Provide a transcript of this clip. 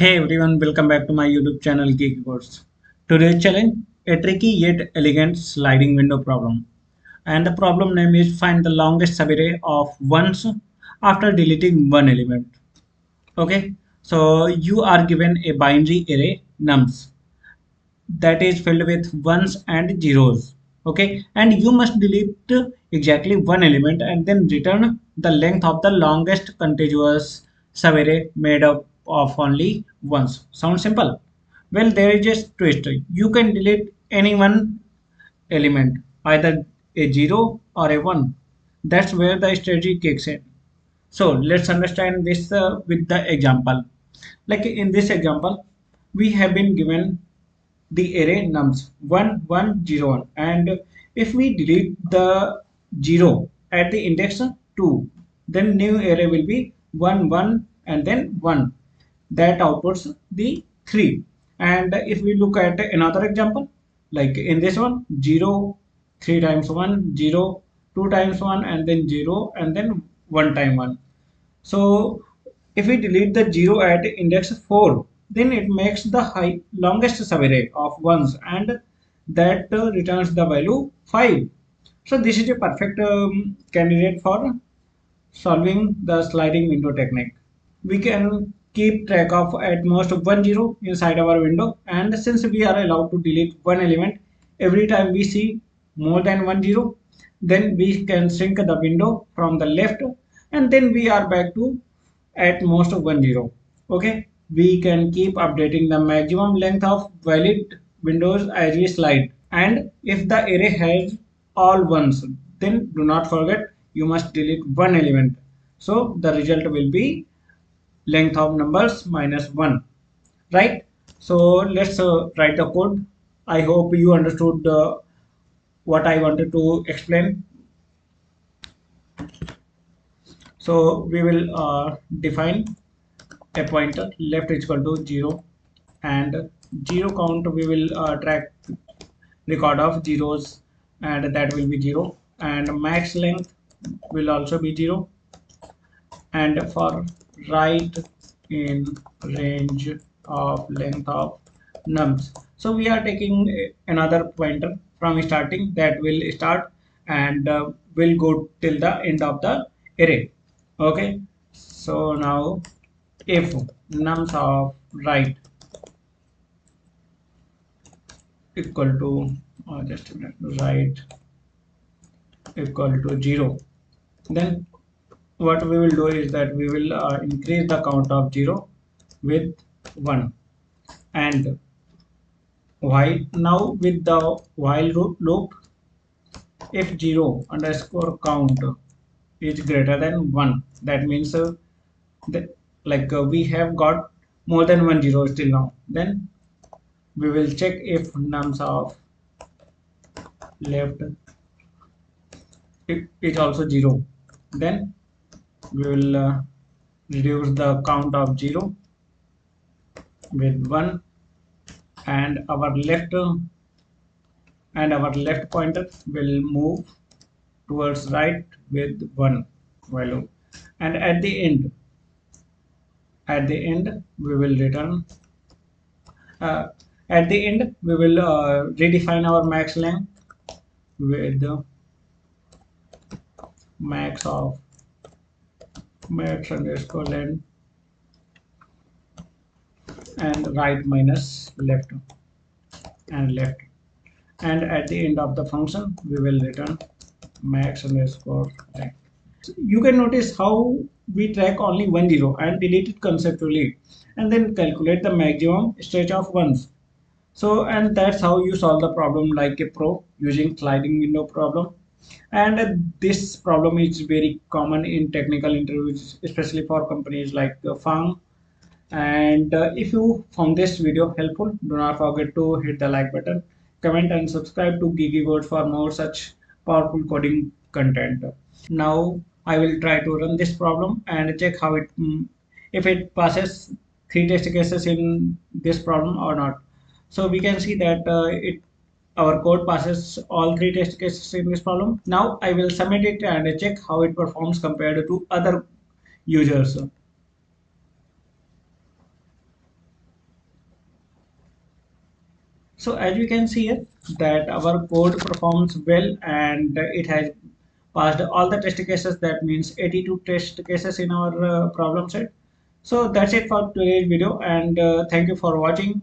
Hey everyone, welcome back to my YouTube channel GeekyCodes. Today's challenge, a tricky yet elegant sliding window problem. And the problem name is find the longest subarray of ones after deleting one element. Okay, so you are given a binary array nums that is filled with ones and zeros. Okay, and you must delete exactly one element and then return the length of the longest contiguous subarray made up of only ones. Sounds simple? Well, there is a twist. You can delete any one element, either a 0 or a 1. That's where the strategy kicks in. So let's understand this with the example. Like in this example, we have been given the array nums 1, 1, 0, 1. And if we delete the 0 at the index 2, then new array will be 1, 1 and then 1. That outputs the 3. And if we look at another example, like in this one, 0, 3 times 1, 0, 2 times 1, and then 0, and then 1 time 1. So if we delete the 0 at index 4, then it makes the longest subarray of ones and that returns the value 5. So this is a perfect candidate for solving the sliding window technique. We can keep track of at most one zero inside our window, and since we are allowed to delete one element every time we see more than one zero, then we can shrink the window from the left and then we are back to at most one zero. Okay, we can keep updating the maximum length of valid windows as we slide, and if the array has all ones, then do not forget you must delete one element, so the result will be length of numbers minus 1, right? So let's write the code. I hope you understood what I wanted to explain. So we will define a pointer left is equal to 0 and 0 count. We will track record of zeros and that will be 0, and max length will also be 0, and for right in range of length of nums. So we are taking another pointer from starting that will start and will go till the end of the array. Okay, so now if nums of right equal to just a minute, right equal to 0, then what we will do is that we will increase the count of 0 with 1, and while now with the while loop, if 0 underscore count is greater than 1, that means that we have got more than one zero still now, then we will check if nums of left is also 0, then we will reduce the count of 0 with 1, and our left pointer will move towards right with 1 value, and at the end we will return at the end we will redefine our max length with the max of max underscore length and right minus left and left, and at the end of the function we will return max underscore length. So you can notice how we track only one zero and delete it conceptually and then calculate the maximum stretch of ones. So, and that's how you solve the problem like a pro using sliding window problem. And this problem is very common in technical interviews, especially for companies like FAANG. And if you found this video helpful, do not forget to hit the like button, comment and subscribe to GeekyCodes for more such powerful coding content. Now I will try to run this problem and check how it if it passes three test cases in this problem or not. So we can see that our code passes all three test cases in this problem. Now I will submit it and check how it performs compared to other users. So as we can see here that our code performs well and it has passed all the test cases. That means 82 test cases in our problem set. So that's it for today's video and thank you for watching.